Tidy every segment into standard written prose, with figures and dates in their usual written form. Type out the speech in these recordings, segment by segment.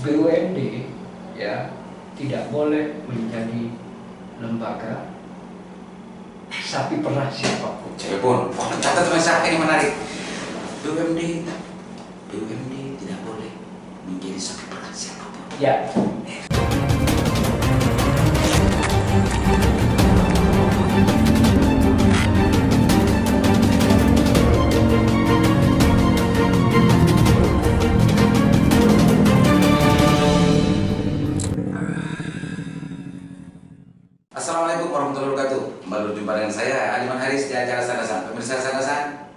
BUMD ya tidak boleh menjadi lembaga sapi perah siapapun. Cepun, catat Mas, ini menarik. BUMD tidak boleh menjadi sapi perah siapapun. Ya. Assalamualaikum warahmatullahi wabarakatuh. Kembali berjumpa dengan saya Aliman Haris di acara Sandasan. Pemirsa Sandasan,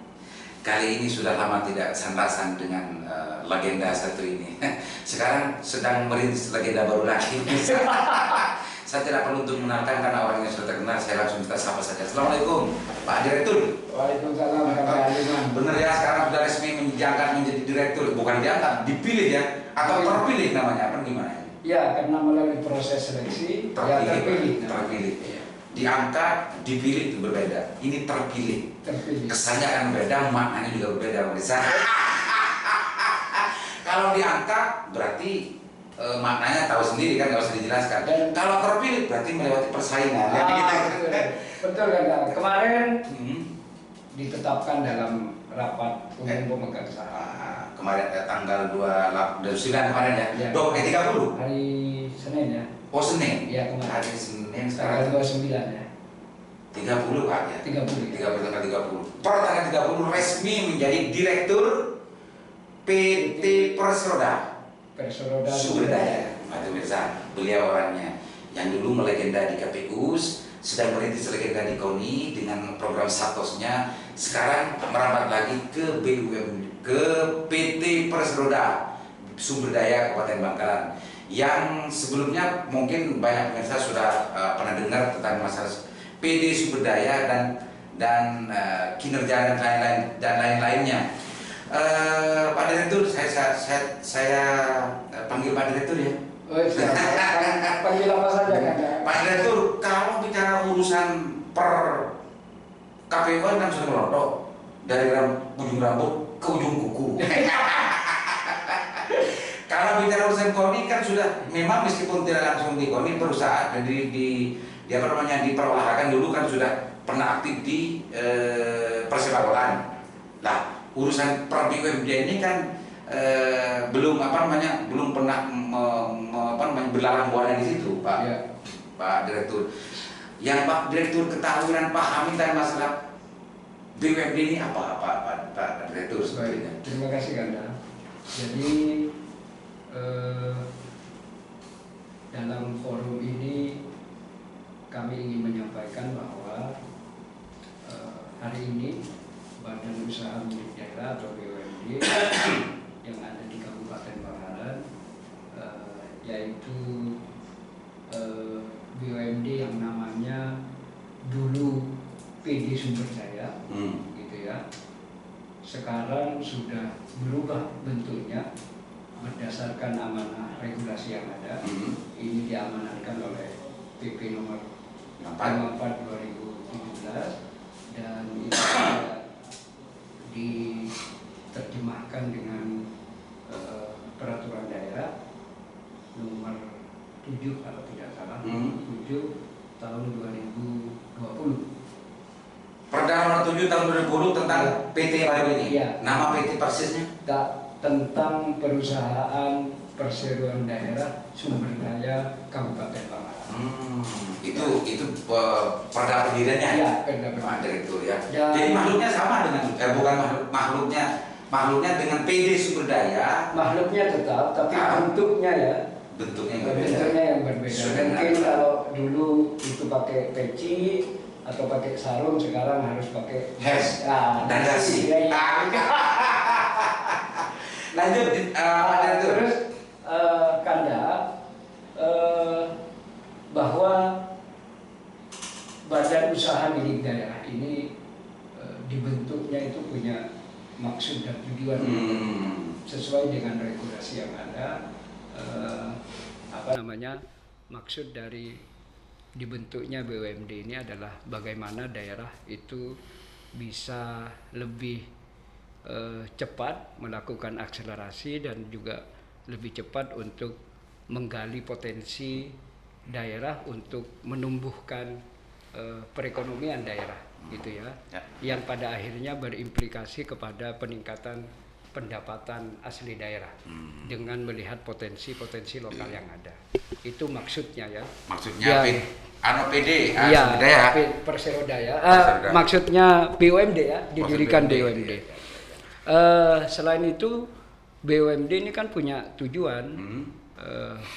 kali ini sudah lama tidak sandasan dengan legenda satu ini. Sekarang sedang merintis legenda baru lagi. Saya tidak perlu untuk mengenalkan karena orangnya sudah terkenal. Saya langsung kita sapa saja. Assalamualaikum, Pak Direktur. Waalaikumsalam, Pak Aliman. Benar ya, sekarang sudah resmi diangkat menjadi direktur. Bukan diangkat, dipilih ya, atau terpilih namanya, apa gimana? Ya, karena melalui proses seleksi terpilih. Ya. Diangkat, dipilih itu berbeda. Ini terpilih. Kesannya kan berbeda, maknanya juga berbeda. Kalau diangkat berarti maknanya tahu sendiri kan, nggak usah dijelaskan. Dan kalau terpilih berarti melewati persaingan. Betul kan? Kemarin ditetapkan dalam rapat umum pemegang saham. Kemarin tanggal 29 kemarin ya. 30. Hari Senin ya. Oh, Senin. Iya, kemarin. Hari Senin sekarang. Tanggal 29 ya. 30 Pak ya. 30 tanggal 30. Per tanggal 30 resmi menjadi direktur PT Persroda Sumber Daya. Itu pemirsa, beliau orangnya yang dulu melegenda di KPU, sedang merintis legenda di KONI dengan program Satosnya, sekarang merambat lagi ke BUMD, ke PT Persroda Sumber Daya Kabupaten Bangkalan. Yang sebelumnya mungkin banyak pemirsa sudah pernah dengar tentang masalah PD Sumber Daya dan kinerja dan lain-lainnya. Pak Direktur, saya panggil Pak Direktur ya. Oh, panggil apa saja kan? Pak Direktur, kalau bicara urusan per KPU kan sudah melontok dari ujung rambut ke ujung kuku. Kalau bicara urusan KONI kan sudah memang meskipun tidak langsung di KONI, perusahaan di perolahragaan dulu kan sudah pernah aktif di persepak bolaan. Lah, urusan per BUMD ini kan belum pernah berlalang buana di situ, Pak. Ya. Pak Direktur. Yang Pak Direktur ketahui dan pahami tentang masalah BUMD ini apa Pak Direktur sebetulnya? Terima kasih Kanda. Jadi dalam forum ini kami ingin menyampaikan bahwa hari ini Badan Usaha Milik Daerah atau BUMD yang ada di Kabupaten Bangkalan, yaitu BUMD yang namanya dulu PD Sumber Daya, gitu ya. Sekarang sudah berubah bentuknya berdasarkan amanah regulasi yang ada. Ini diamanahkan oleh PP nomor 54 2017 dan itu diterjemahkan dengan peraturan daerah nomor 7 kalau tidak salah, 7 tahun 2020. Perda nomor 7 tahun 2020 tentang PT baru ini. Ya. Nama PT persisnya? Tentang Perusahaan Perseroan Daerah Sumber Daya Kabupaten Bangkalan. Itu perda pendiriannya ya, perda Pak Direktur ya. Jadi makhluknya sama dengan makhluknya dengan PD Sumber Daya. Makhluknya tetap, tapi bentuknya ya. Bentuknya yang berbeda. Mungkin kalau dulu itu pakai peci atau pakai sarung, sekarang harus pakai dan dasi. Lanjut, terus Kanda, bahwa Badan Usaha Milik Daerah ini dibentuknya itu punya maksud dan tujuan sesuai dengan regulasi yang ada. Maksud dari dibentuknya BUMD ini adalah bagaimana daerah itu bisa lebih cepat melakukan akselerasi dan juga lebih cepat untuk menggali potensi daerah untuk menumbuhkan perekonomian daerah gitu ya, yang pada akhirnya berimplikasi kepada peningkatan pendapatan asli daerah dengan melihat potensi-potensi lokal yang ada. Itu maksudnya ya. Maksudnya PD iya, Daya. Perserodaya. Maksudnya BUMD ya, didirikan BUMD. Selain itu BUMD ini kan punya tujuan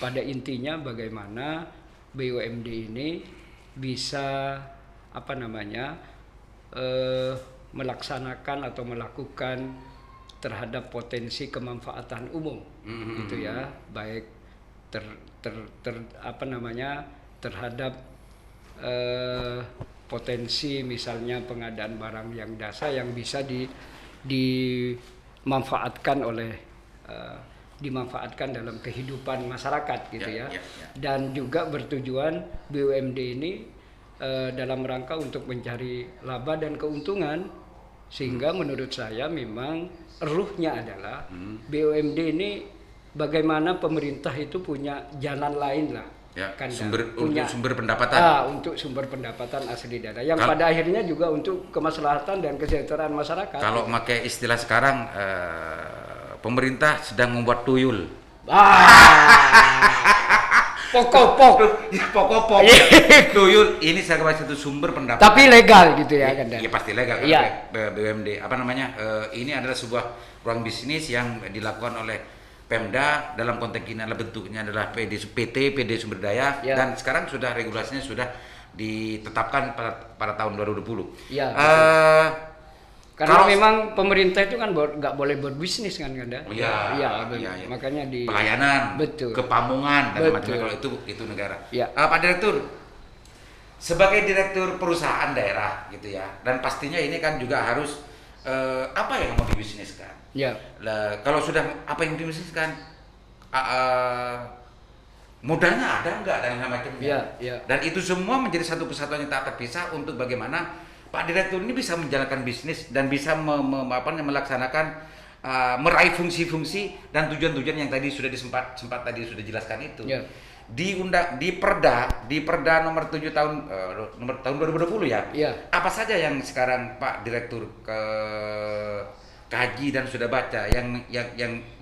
pada intinya bagaimana BUMD ini bisa melaksanakan atau melakukan terhadap potensi kemanfaatan umum gitu ya, baik terhadap potensi misalnya pengadaan barang yang jasa yang bisa dimanfaatkan dalam kehidupan masyarakat gitu ya. Dan juga bertujuan BUMD ini dalam rangka untuk mencari laba dan keuntungan, sehingga menurut saya memang ruhnya adalah BUMD ini bagaimana pemerintah itu punya jalan lain lah. Sumber pendapatan. Untuk sumber pendapatan asli daerah yang pada akhirnya juga untuk kemaslahatan dan kesejahteraan masyarakat. Kalau pakai istilah sekarang, pemerintah sedang membuat tuyul. Pokok. Tuyul ini saya kira satu sumber pendapatan. Tapi legal gitu ya kan? Iya pasti legal. Iya. BUMD ini adalah sebuah ruang bisnis yang dilakukan oleh Pemda, dalam konteks ini adalah bentuknya adalah PD Sumber Daya, dan sekarang sudah regulasinya sudah ditetapkan pada tahun 2020. Iya. Karena memang pemerintah itu kan nggak boleh berbisnis kan, Kanda? Iya. Makanya di pelayanan, betul, kepamungan dan macam-macam, kalau itu negara. Ya. Pak Direktur, sebagai direktur perusahaan daerah gitu ya, dan pastinya ini kan juga harus apa yang mau dibisniskan. Ya. Kalau sudah apa yang dibisniskan, modalnya ada nggak dan macamnya. Ya. Dan itu semua menjadi satu kesatuan yang tak terpisah untuk bagaimana Pak Direktur ini bisa menjalankan bisnis dan bisa melaksanakan meraih fungsi-fungsi dan tujuan-tujuan yang tadi sudah sempat tadi sudah jelaskan itu. Ya. Di Perda nomor 7 tahun 2020 ya. Ya. Apa saja yang sekarang Pak Direktur kaji dan sudah baca yang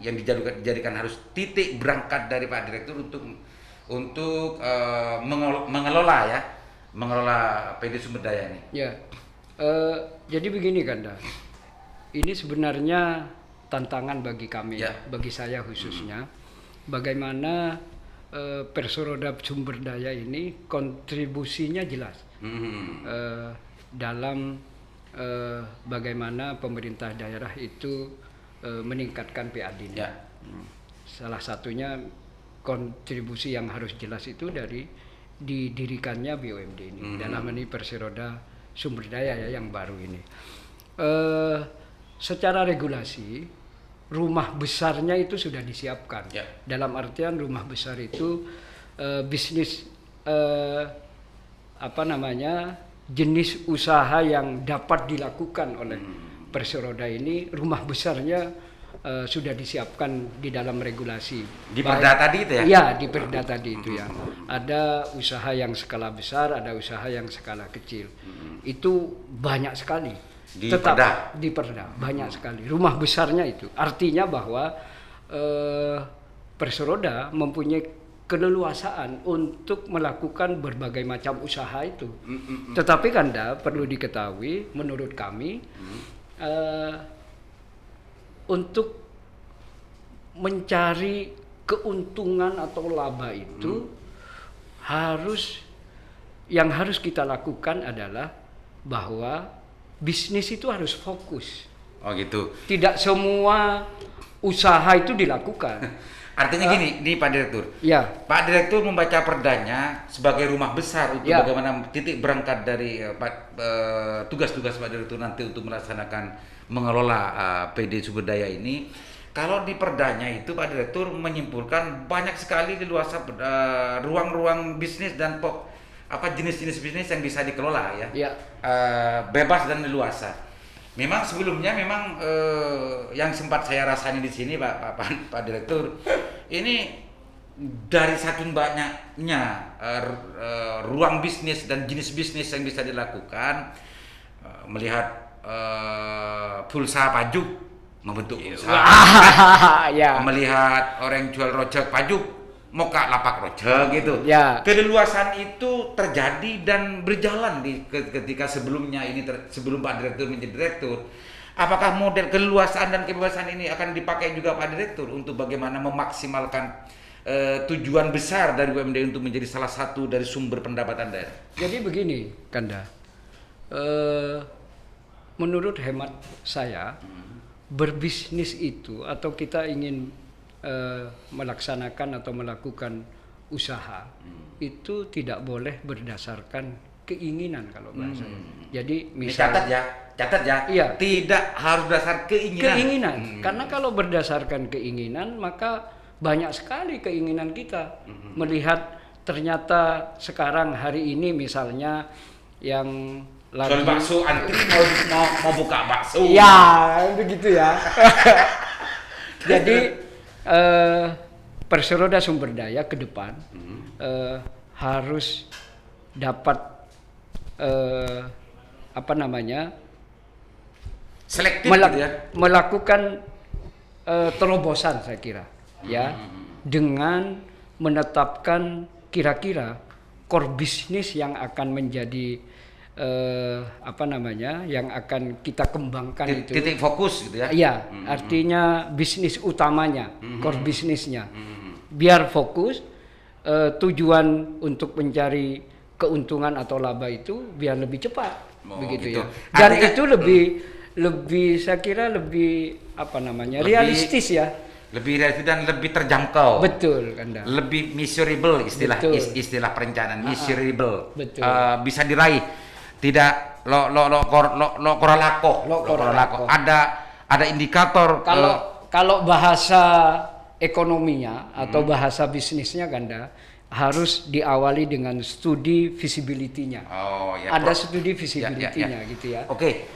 dijadikan harus titik berangkat dari Pak Direktur untuk mengelola PD Sumber Daya ini. Ya. Jadi begini Kanda. Ini sebenarnya tantangan bagi kami, bagi saya khususnya, bagaimana Persoroda Sumber Daya ini kontribusinya jelas dalam bagaimana pemerintah daerah itu meningkatkan PAD-nya. Salah satunya kontribusi yang harus jelas itu dari didirikannya BUMD ini, dalam ini Persoroda Sumber Daya ya yang baru ini. Secara regulasi rumah besarnya itu sudah disiapkan. Dalam artian rumah besar itu bisnis jenis usaha yang dapat dilakukan oleh Persoroda ini, rumah besarnya sudah disiapkan di dalam regulasi. Di Perda tadi itu ya? Iya, di Perda tadi itu ya. Ada usaha yang skala besar, ada usaha yang skala kecil. Itu banyak sekali. Di Perda banyak sekali. Rumah besarnya itu. Artinya bahwa Persoroda mempunyai keleluasaan untuk melakukan berbagai macam usaha itu. Tetapi Kanda perlu diketahui, menurut kami untuk mencari keuntungan atau laba itu yang harus kita lakukan adalah bahwa bisnis itu harus fokus. Oh gitu. Tidak semua usaha itu dilakukan. Artinya gini, ini Pak Direktur. Ya. Pak Direktur membaca perdanya sebagai rumah besar untuk bagaimana titik berangkat dari tugas-tugas Pak Direktur nanti untuk melaksanakan mengelola PD Sumber Daya ini. Kalau di perdanya itu Pak Direktur menyimpulkan banyak sekali leluasa ruang-ruang bisnis dan jenis-jenis bisnis yang bisa dikelola ya. Bebas dan leluasa. Memang sebelumnya yang sempat saya rasani di sini Pak Direktur, ini dari saking banyaknya ruang bisnis dan jenis bisnis yang bisa dilakukan, melihat pulsa pajuk membentuk pulsa, Ya. melihat orang jual rojak pajuk moka lapak rojak gitu. Ya. Keleluasan itu terjadi dan berjalan ketika sebelumnya sebelum Pak Direktur menjadi direktur. Apakah model keleluasaan dan kebebasan ini akan dipakai juga Pak Direktur untuk bagaimana memaksimalkan tujuan besar dari UMD untuk menjadi salah satu dari sumber pendapatan daerah? Jadi begini, Kanda. Menurut hemat saya, berbisnis itu atau kita ingin melaksanakan atau melakukan usaha itu tidak boleh berdasarkan keinginan kalau bahasanya. Jadi misalnya catat ya. Iya. Tidak harus berdasar keinginan. Karena kalau berdasarkan keinginan maka banyak sekali keinginan kita melihat ternyata sekarang hari ini misalnya yang lagi soal bakso antri mau buka bakso. Ya, begitu ya. Jadi Perseroda Sumber Daya ke depan harus dapat selektif gitu ya. Melakukan terobosan saya kira ya dengan menetapkan kira-kira core bisnis yang akan menjadi yang akan kita kembangkan itu titik fokus gitu ya. Iya, artinya bisnis utamanya, core bisnisnya. Biar fokus tujuan untuk mencari keuntungan atau laba itu biar lebih cepat begitu gitu. ya. Dan Artinya, itu lebih saya kira lebih realistis ya. Lebih realistis dan lebih terjangkau. Betul, Kanda. Lebih measurable istilah perencanaan, measurable. Betul. Bisa diraih. Tidak koralako. Ada indikator. Kalau bahasa ekonominya atau bahasa bisnisnya, Kanda, harus diawali dengan studi visibility-nya. Ada studi visibility-nya gitu ya. Oke.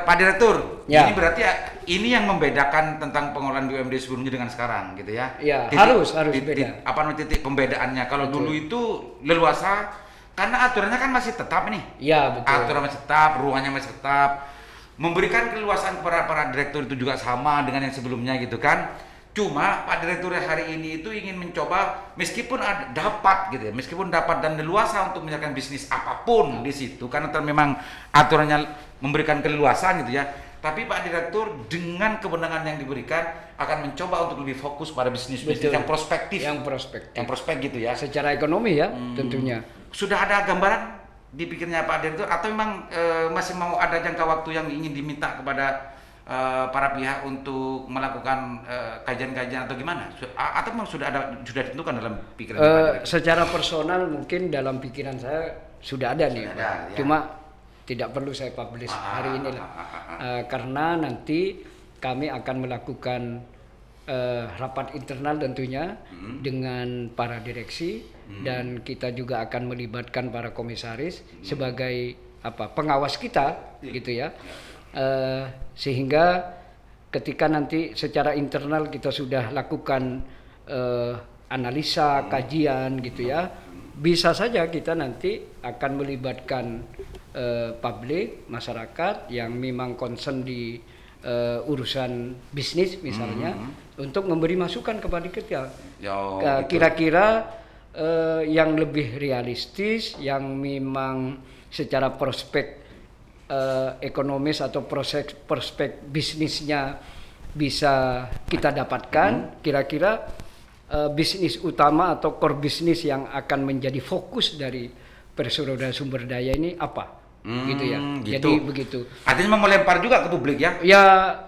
Pak Direktur, Ya. ini berarti ini yang membedakan tentang pengelolaan BUMD sebelumnya dengan sekarang gitu ya. Ya, harus beda. Titik pembedaannya? Kalau dulu itu leluasa karena aturannya kan masih tetap nih. Iya, betul. Aturan masih tetap, ruangannya masih tetap. Memberikan keleluasaan kepada para direktur itu juga sama dengan yang sebelumnya gitu kan. Cuma Pak Direktur hari ini itu ingin mencoba meskipun dapat gitu ya, meskipun dapat dan leluasa untuk menjalankan bisnis apapun di situ karena memang aturannya memberikan keleluasaan gitu ya. Tapi Pak Direktur dengan kewenangan yang diberikan akan mencoba untuk lebih fokus pada bisnis yang prospektif. Yang prospek gitu ya. Secara ekonomi ya tentunya. Sudah ada gambaran di pikirnya Pak Direktur atau memang masih mau ada jangka waktu yang ingin diminta kepada para pihak untuk melakukan kajian-kajian atau gimana? Atau memang sudah ditentukan dalam pikiran Pak Direktur? Secara personal mungkin dalam pikiran saya sudah ada nih, ya. Cuma tidak perlu saya publish hari ini lah, karena nanti kami akan melakukan rapat internal tentunya dengan para direksi dan kita juga akan melibatkan para komisaris sebagai pengawas kita gitu ya. Sehingga ketika nanti secara internal kita sudah lakukan analisa, kajian gitu ya, bisa saja kita nanti akan melibatkan publik, masyarakat yang memang concern di urusan bisnis misalnya untuk memberi masukan kepada kita. Kira-kira yang lebih realistis, yang memang secara prospek ekonomis atau prospek bisnisnya bisa kita dapatkan, kira-kira bisnis utama atau core bisnis yang akan menjadi fokus dari Perseroda Sumber Daya ini apa? Gitu ya. Gitu. Jadi begitu. Artinya mau melempar juga ke publik ya? Ya,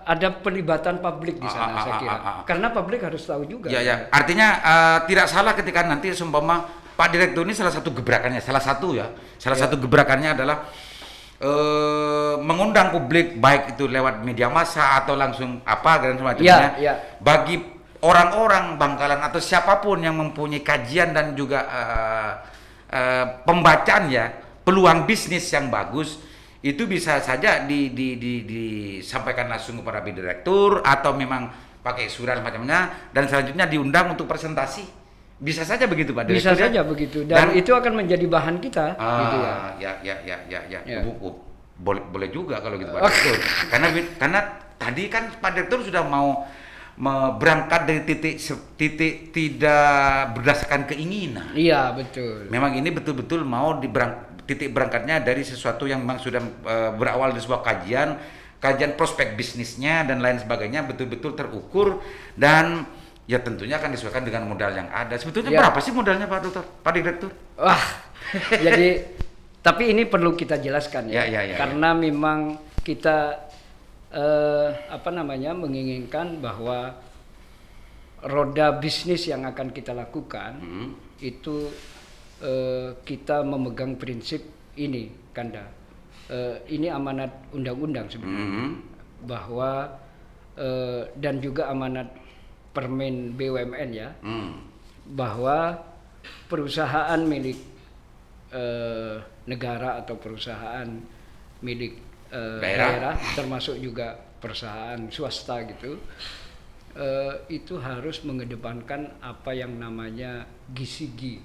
ada pelibatan publik di sana saya kira. Karena publik harus tahu juga. Ya. Artinya tidak salah ketika nanti seumpama Pak Direktur ini salah satu gebrakannya adalah mengundang publik baik itu lewat media massa atau langsung dan semacamnya bagi orang-orang Bangkalan atau siapapun yang mempunyai kajian dan juga pembacaan ya peluang bisnis yang bagus itu bisa saja disampaikan langsung kepada Direktur atau memang pakai surat macamnya, dan selanjutnya diundang untuk presentasi. Bisa saja begitu Pak Bisa Direktur, saja begitu, dan itu akan menjadi bahan kita, gitu ya. Ya. Boleh juga kalau gitu Pak Direktur. Karena tadi kan Pak Direktur sudah mau berangkat dari titik tidak berdasarkan keinginan. Iya, betul. Memang ini betul-betul mau titik berangkatnya dari sesuatu yang memang sudah berawal dari sebuah kajian prospek bisnisnya dan lain sebagainya, betul-betul terukur, dan ya tentunya akan disesuaikan dengan modal yang ada. Sebetulnya berapa sih modalnya Pak Direktur? Wah, jadi tapi ini perlu kita jelaskan ya, karena memang kita menginginkan bahwa roda bisnis yang akan kita lakukan itu kita memegang prinsip ini, Kanda. Ini amanat undang-undang sebenarnya, bahwa dan juga amanat Permen BUMN ya, bahwa perusahaan milik negara atau perusahaan milik daerah, termasuk juga perusahaan swasta gitu, itu harus mengedepankan apa yang namanya GCG.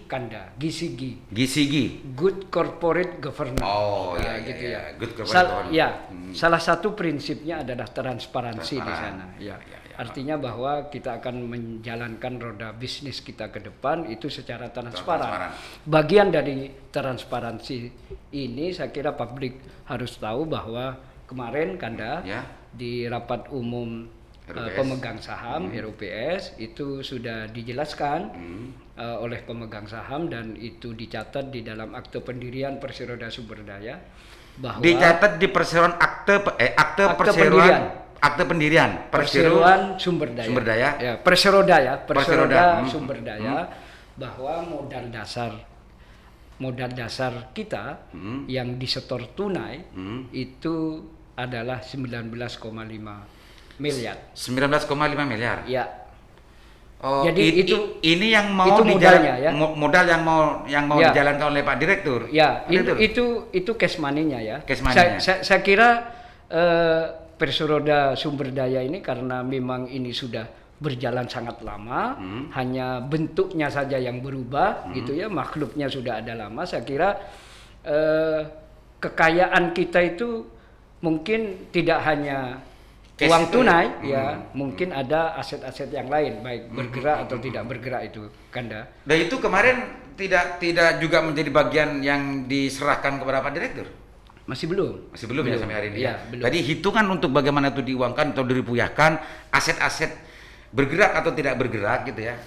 Kanda, GCG. Good Corporate Governance. Oh nah, iya, gitu iya. ya. Good Corporate Governance. Salah satu prinsipnya adalah transparansi di sana. Ya. Artinya bahwa kita akan menjalankan roda bisnis kita ke depan itu secara transparan. Bagian dari transparansi ini saya kira publik harus tahu bahwa kemarin Kanda di rapat umum pemegang saham RUPS itu sudah dijelaskan oleh pemegang saham, dan itu dicatat di dalam akte pendirian Perseroda Sumberdaya, bahwa dicatat di perseroan akte pendirian Perseroan Sumberdaya. Ya, Perseroda Sumberdaya, bahwa modal dasar kita yang disetor tunai itu adalah 19,5 miliar. 19,5 miliar. Ya. Oh, jadi ini yang mau itu modalnya ya. Modal yang mau dijalankan oleh Pak Direktur. Ya, itu cash money-nya ya. Cash money-nya. Saya kira Perseroda Sumberdaya ini karena memang ini sudah berjalan sangat lama, hanya bentuknya saja yang berubah gitu ya, makhluknya sudah ada lama. Saya kira kekayaan kita itu mungkin tidak hanya uang tunai ya, mungkin ada aset-aset yang lain, baik bergerak atau tidak bergerak itu, Kanda. Dan itu kemarin tidak juga menjadi bagian yang diserahkan kepada Pak Direktur? Masih belum ya sampai hari ini. Ya, belum. Tadi hitungan untuk bagaimana itu diuangkan atau diripuyahkan, aset-aset bergerak atau tidak bergerak gitu ya,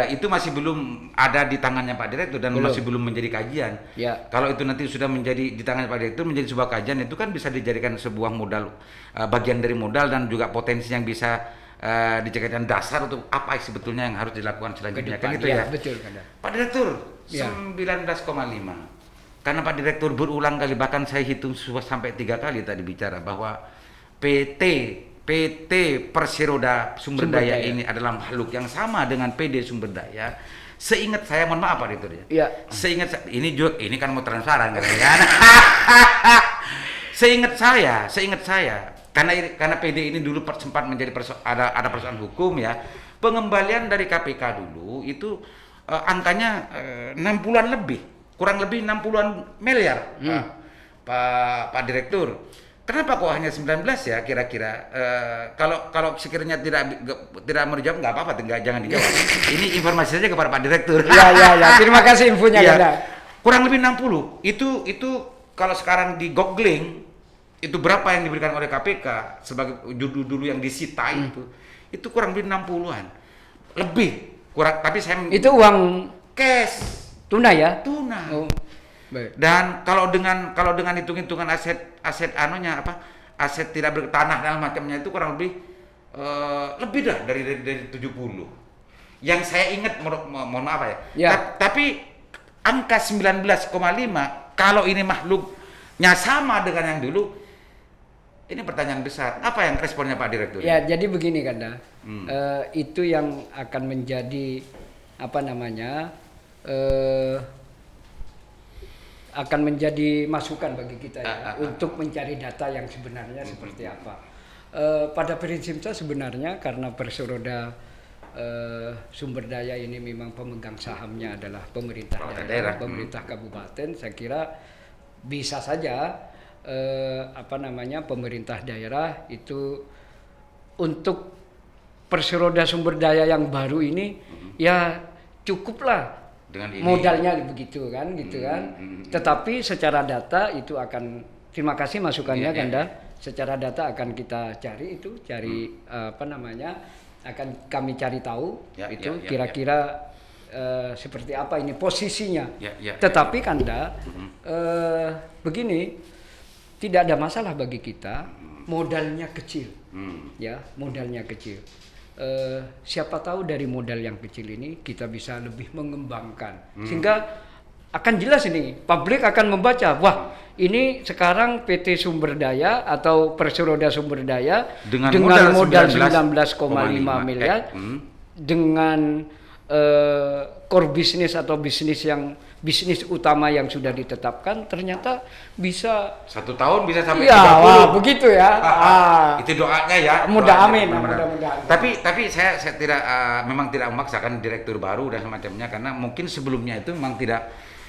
itu masih belum ada di tangannya Pak Direktur dan masih belum menjadi kajian. Ya. Kalau itu nanti sudah menjadi di tangan Pak Direktur, menjadi sebuah kajian, itu kan bisa dijadikan sebuah modal, bagian dari modal dan juga potensi yang bisa dijadikan dasar untuk apa sebetulnya yang harus dilakukan selanjutnya. Kan itu ya. Betul, Kanda. Pak Direktur, 19,5. Karena Pak Direktur berulang kali, bahkan saya hitung sampai 3 kali tadi bicara bahwa PT Perseroda Sumberdaya ini adalah makhluk yang sama dengan PD Sumberdaya. Seingat saya, mohon maaf Pak Direktur ya. Iya. Seingat saya, ini kan mau transparan kan? Seingat saya, karena PD ini dulu sempat menjadi ada persoalan hukum ya. Pengembalian dari KPK dulu itu angkanya 60-an lebih, kurang lebih 60-an miliar. Pak Direktur. Kenapa kok hanya 19 ya kira-kira? Kalau sekiranya tidak mau dijawab nggak apa-apa, jangan dijawab. Ini informasi saja kepada Pak Direktur. Ya. Terima kasih infonya, Kanda. Kurang lebih 60. Itu kalau sekarang di googling itu berapa yang diberikan oleh KPK sebagai dulu yang disita itu kurang lebih 60-an. Lebih kurang, tapi saya itu uang cash tunai ya? Tunai. Oh. Baik. Dan kalau dengan hitung-hitungan aset aset tidak bertanah dan macamnya itu kurang lebih dah dari 70. Yang saya ingat, mohon maaf ya. Tapi angka 19,5 kalau ini makhluknya sama dengan yang dulu, ini pertanyaan besar. Apa yang responnya Pak Direktur? Ya, jadi begini Kanda. Itu yang akan menjadi akan menjadi masukan bagi kita ya, untuk mencari data yang sebenarnya seperti apa. Pada prinsipnya sebenarnya karena Perseroda sumber daya ini memang pemegang sahamnya adalah pemerintah daerah, pemerintah kabupaten, saya kira bisa saja pemerintah daerah itu untuk Perseroda sumber daya yang baru ini ya cukuplah dengan modalnya begitu kan. Tetapi secara data itu akan, terima kasih masukannya Kanda. Secara data akan kita cari akan kami cari tahu kira-kira seperti apa ini posisinya. Tetapi Kanda begini, tidak ada masalah bagi kita, modalnya kecil, modalnya kecil. Siapa tahu dari modal yang kecil ini kita bisa lebih mengembangkan, sehingga akan jelas ini, publik akan membaca, wah ini sekarang PT Sumber Daya atau Perseroda Sumber Daya dengan modal 19,5 miliar dengan core bisnis atau bisnis utama yang sudah ditetapkan ternyata bisa 1 tahun bisa sampai 30. Begitu ya. Itu doanya ya. Amin. Tapi saya tidak memang tidak memaksakan direktur baru dan semacamnya, karena mungkin sebelumnya itu memang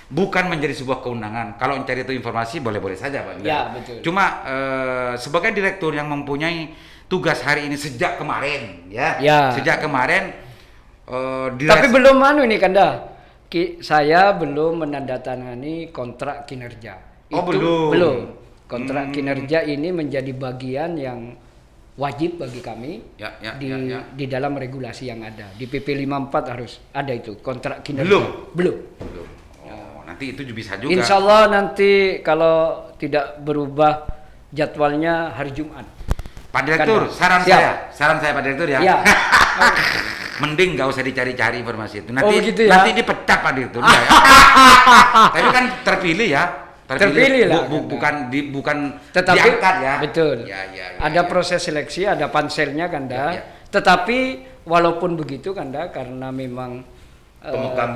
bukan menjadi sebuah keundangan. Kalau mencari itu informasi boleh-boleh saja Pak. Ya, betul. Cuma sebagai direktur yang mempunyai tugas hari ini sejak kemarin sejak kemarin tapi belum ini Kanda. Saya belum menandatangani kontrak kinerja. Belum. Kontrak kinerja ini menjadi bagian yang wajib bagi kami di dalam regulasi yang ada. Di PP 54 harus ada itu kontrak kinerja. Belum. Nanti itu bisa juga. Insya Allah nanti kalau tidak berubah jadwalnya hari Jumat. Pak Direktur, saran saya Pak Direktur ya. Mending nggak usah dicari-cari informasi itu. Nanti dipecat Pak Direktur. Tapi kan terpilih ya. Terpilih lah. Bukan tetapi, diangkat ya. Betul. Ada proses seleksi, ada panselnya Kanda. Tetapi walaupun begitu Kanda, karena memang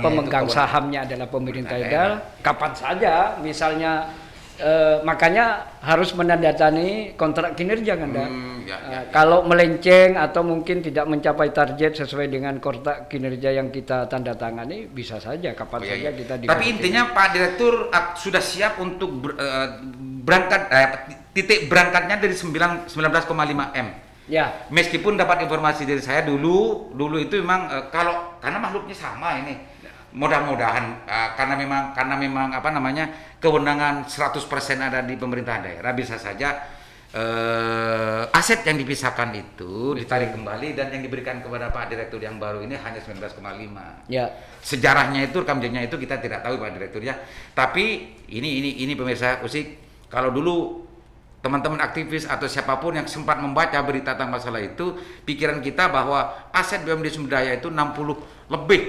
pemegang sahamnya adalah pemerintah daerah, kapan saja misalnya makanya harus menandatangani kontrak kinerja Kanda. Kalau melenceng atau mungkin tidak mencapai target sesuai dengan kontrak kinerja yang kita tanda tangani, bisa saja kapan saja kita diganti. Tapi intinya Pak Direktur sudah siap untuk berangkat titik berangkatnya dari 19,5 M. Ya. Meskipun dapat informasi dari saya dulu itu memang karena makhluknya sama ini. Mudah-mudahan karena memang kewenangan 100% ada di pemerintah daerah, bisa saja aset yang dipisahkan itu ditarik kembali dan yang diberikan kepada Pak Direktur yang baru ini hanya 19,5. Ya. Sejarahnya itu, rekam jejaknya itu kita tidak tahu Pak Direktur ya. Tapi ini pemirsa Usik, kalau dulu teman-teman aktivis atau siapapun yang sempat membaca berita tentang masalah itu, pikiran kita bahwa aset BUMD Sumber Daya itu 60 lebih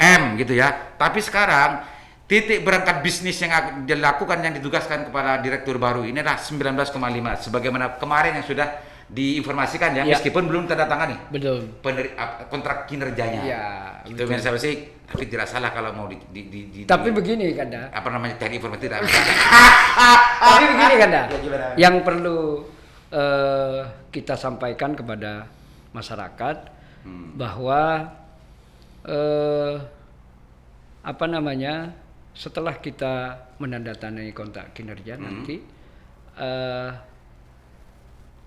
M gitu ya. Tapi sekarang titik berangkat bisnis yang dilakukan, yang ditugaskan kepada direktur baru ini adalah 19,5 sebagaimana kemarin yang sudah diinformasikan ya, meskipun belum tanda tangani. Betul. Kontrak kinerjanya. Iya. Itu biasa sih, tapi tidak salah kalau mau Tapi begini Kanda. Cari informasi tidak. Tapi begini Kanda. Yang perlu kita sampaikan kepada masyarakat bahwa setelah kita menandatangani kontrak kinerja nanti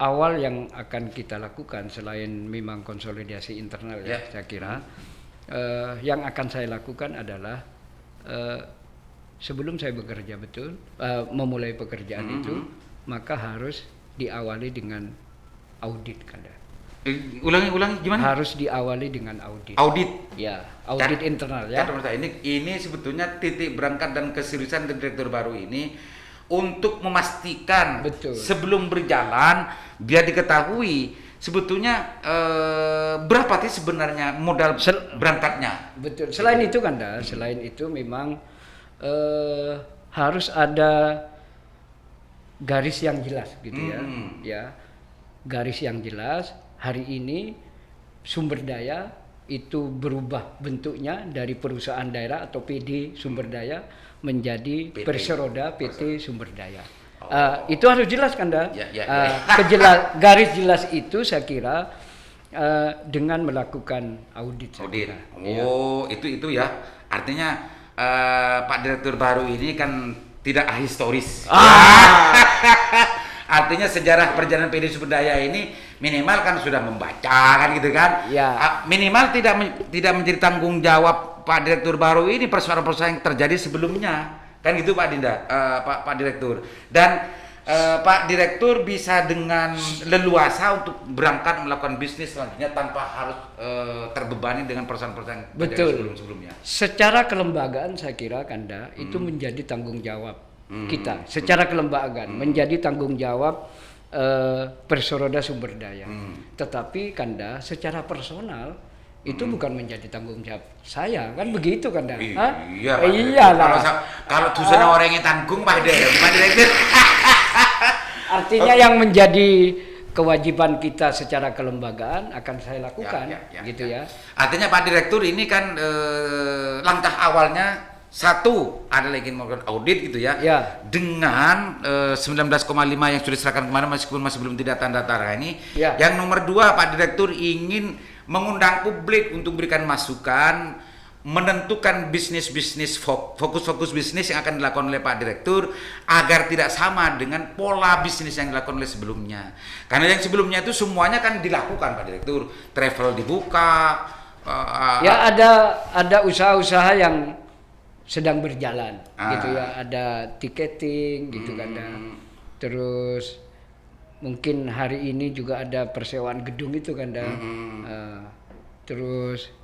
awal yang akan kita lakukan selain memang konsolidasi internal saya kira yang akan saya lakukan adalah sebelum saya bekerja memulai pekerjaan itu, maka harus diawali dengan audit Kanda. Ulangi gimana? Harus diawali dengan audit. Ya, audit internal ya. Ini sebetulnya titik berangkat dan keseriusan direktur baru ini untuk memastikan sebelum berjalan biar diketahui sebetulnya berapa sih sebenarnya modal berangkatnya. Betul. Selain itu Kanda, selain itu memang harus ada garis yang jelas gitu ya. Ya. Garis yang jelas. Hari ini sumber daya itu berubah bentuknya dari perusahaan daerah atau PD Sumber Daya menjadi Perseroda PT Sumber Daya. Itu harus jelas Kanda. Garis jelas itu saya kira dengan melakukan audit. Audit. Itu ya. Artinya Pak Direktur baru ini kan tidak ahistoris. Artinya sejarah perjalanan PD Sumber-Daya ini minimal kan sudah membaca kan gitu kan. Ya. Minimal tidak menjadi tanggung jawab Pak Direktur baru ini persoalan-persoalan yang terjadi sebelumnya. Kan gitu Pak Dinda, Pak Direktur. Dan Pak Direktur bisa dengan leluasa untuk berangkat melakukan bisnis selanjutnya tanpa harus terbebani dengan persoalan-persoalan yang terjadi sebelum-sebelumnya. Secara kelembagaan saya kira Kanda itu menjadi tanggung jawab kita. Secara kelembagaan menjadi tanggung jawab Persoroda Sumber-Daya. Tetapi Kanda secara personal itu bukan menjadi tanggung jawab saya, kan begitu Kanda? Iya. Iyalah. Kalau tusana orang yang tanggung Pak Direktur. Artinya yang menjadi kewajiban kita secara kelembagaan akan saya lakukan, gitu ya. Artinya Pak Direktur ini kan langkah awalnya satu adalah ingin melakukan audit gitu ya. Dengan 19,5 yang sudah diserahkan kemarin meskipun masih belum tidak tanda tangan ini. Yang nomor 2 Pak Direktur ingin mengundang publik untuk berikan masukan, menentukan bisnis-bisnis fokus-fokus bisnis yang akan dilakukan oleh Pak Direktur agar tidak sama dengan pola bisnis yang dilakukan oleh sebelumnya. Karena yang sebelumnya itu semuanya kan dilakukan Pak Direktur, travel dibuka. Ada usaha-usaha yang sedang berjalan, gitu ya. Ada tiketing, gitu kan. Terus mungkin hari ini juga ada persewaan gedung itu kan. Terus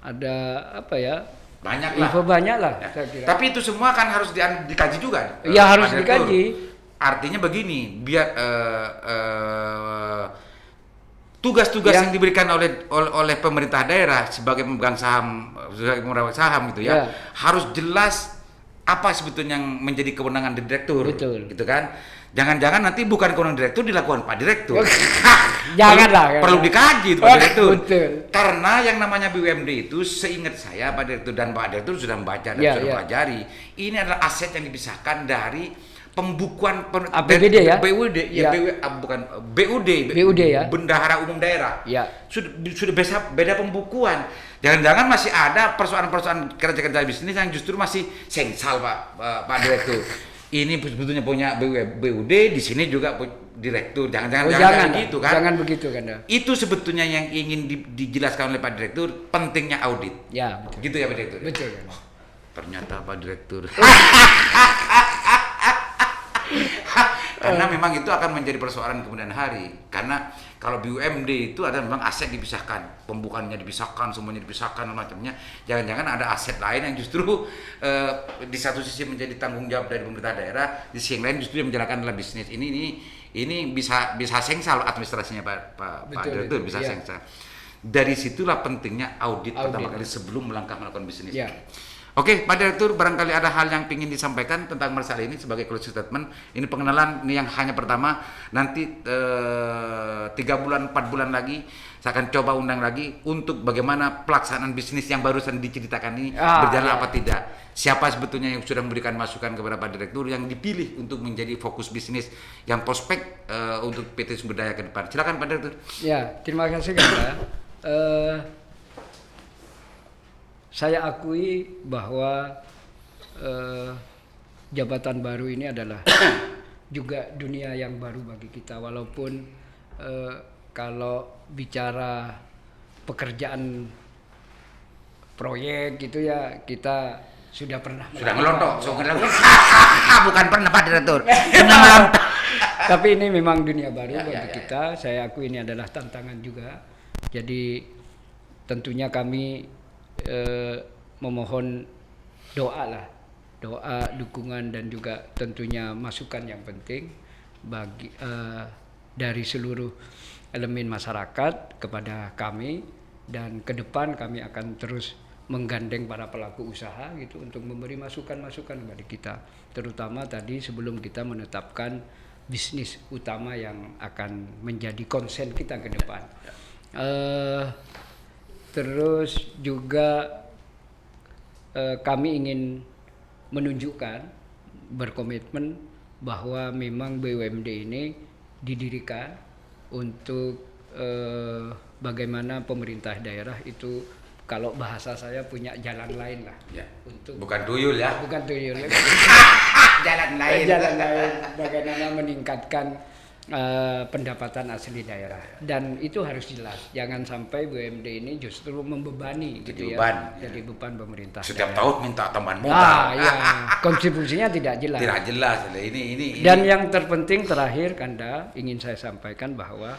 ada apa ya? Banyak lah. Saya kira. Tapi itu semua kan harus dikaji juga. Ya harus dikaji. Artinya begini, biar tugas-tugas yang diberikan oleh pemerintah daerah sebagai pemegang saham, gitu ya, harus jelas apa sebetulnya yang menjadi kewenangan direktur. Betul. Gitu kan? Jangan-jangan nanti bukan kewenangan direktur dilakukan Pak Direktur. Janganlah. Perlu dikaji itu Pak Direktur. Betul. Karena yang namanya BUMD itu seingat saya Pak Direktur dan Pak Direktur sudah membaca dan sudah pelajari, ini adalah aset yang dipisahkan dari pembukuan APBD ya? BUD BUD ya? Bendahara Umum Daerah. Ya. Sudah beda pembukuan. Jangan-jangan masih ada persoalan-persoalan kerja-kerja bisnis yang justru masih sengsal Pak Direktur. Ini sebetulnya punya BUD, di sini juga direktur. Jangan gitu kan? Jangan begitu kan. Itu sebetulnya yang ingin dijelaskan oleh Pak Direktur, pentingnya audit. Ya, betul. Gitu ya Pak Direktur. Betul kan. Ternyata Pak Direktur. Karena memang itu akan menjadi persoalan kemudian hari. Karena kalau BUMD itu ada memang aset dipisahkan, pembukaannya dipisahkan, semuanya dipisahkan, macamnya. Jangan-jangan ada aset lain yang justru di satu sisi menjadi tanggung jawab dari pemerintah daerah, di sisi yang lain justru yang menjalankan adalah bisnis. Ini bisa sengsal administrasinya Pak Direktur, bisa sengsal. Dari situlah pentingnya audit pertama kali sebelum melangkah melakukan bisnis. Oke, Pak Direktur, barangkali ada hal yang ingin disampaikan tentang masalah ini sebagai closing statement. Ini pengenalan ini yang hanya pertama. Nanti 3 bulan, 4 bulan lagi saya akan coba undang lagi untuk bagaimana pelaksanaan bisnis yang barusan diceritakan ini berjalan apa tidak. Siapa sebetulnya yang sudah memberikan masukan kepada Pak Direktur yang dipilih untuk menjadi fokus bisnis yang prospek untuk PT Sumber-Daya ke depan. Silakan Pak Direktur. Ya, terima kasih Kak. Saya akui bahwa jabatan baru ini adalah juga dunia yang baru bagi kita, walaupun kalau bicara pekerjaan proyek gitu ya kita sudah pernah melontok. Bukan pernah Pak Direktur. Melontok. Tapi ini memang dunia baru bagi kita. Saya akui ini adalah tantangan juga. Jadi tentunya kami memohon doa, dukungan dan juga tentunya masukan yang penting bagi dari seluruh elemen masyarakat kepada kami, dan ke depan kami akan terus menggandeng para pelaku usaha gitu untuk memberi masukan-masukan kepada kita, terutama tadi sebelum kita menetapkan bisnis utama yang akan menjadi konsen kita ke depan. Terus juga kami ingin menunjukkan berkomitmen bahwa memang BUMD ini didirikan untuk bagaimana pemerintah daerah itu, kalau bahasa saya, punya jalan lain lah. Ya. Untuk Bukan tuyul ya. bukan tuyul, Jalan lain. jalan lain bagaimana meningkatkan pendapatan asli daerah, dan itu harus jelas. Jangan sampai BUMD ini justru membebani gitu ya. Jadi beban pemerintah. Setiap daerah. tahun minta tambahan modal. Ya, kontribusinya tidak jelas. Tidak jelas. Ini. Dan yang terpenting terakhir, Kanda, ingin saya sampaikan bahwa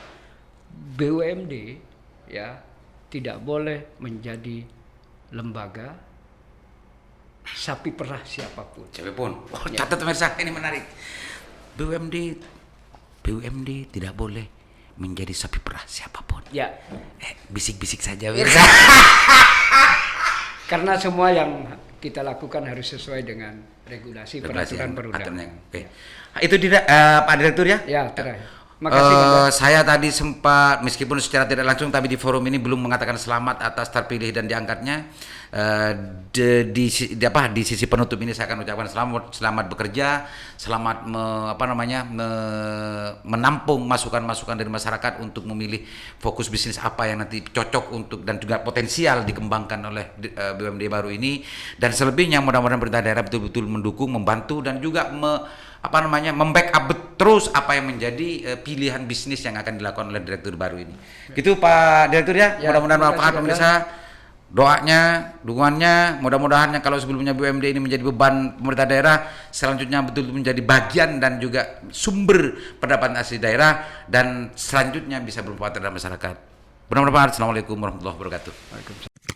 BUMD ya tidak boleh menjadi lembaga sapi perah siapapun. Siapapun. Ya. Catat pemirsa, ini menarik. BUMD tidak boleh menjadi sapi perah siapapun. Ya. Bisik-bisik saja pemirsa. Karena semua yang kita lakukan harus sesuai dengan regulasi peraturan perundangan. Oke. Itu tidak Pak Direktur ya? Ya, terakhir. Makasih, Kanda. Saya tadi sempat, meskipun secara tidak langsung, tapi di forum ini belum mengatakan selamat atas terpilih dan diangkatnya. Di sisi penutup ini saya akan ucapkan selamat bekerja, selamat menampung masukan-masukan dari masyarakat untuk memilih fokus bisnis apa yang nanti cocok untuk dan juga potensial dikembangkan oleh BUMD baru ini. Dan selebihnya mudah-mudahan pemerintah daerah betul-betul mendukung, membantu, dan juga membackup terus apa yang menjadi pilihan bisnis yang akan dilakukan oleh direktur baru ini. Gitu Pak Direktur ya. Mudah-mudahan bermanfaat pemirsa. Doanya, dukungannya, mudah-mudahan kalau sebelumnya BUMD ini menjadi beban pemerintah daerah, selanjutnya betul-betul menjadi bagian dan juga sumber pendapatan asli daerah, dan selanjutnya bisa bermanfaat terhadap masyarakat. Mudah-mudahan. Assalamualaikum warahmatullahi wabarakatuh.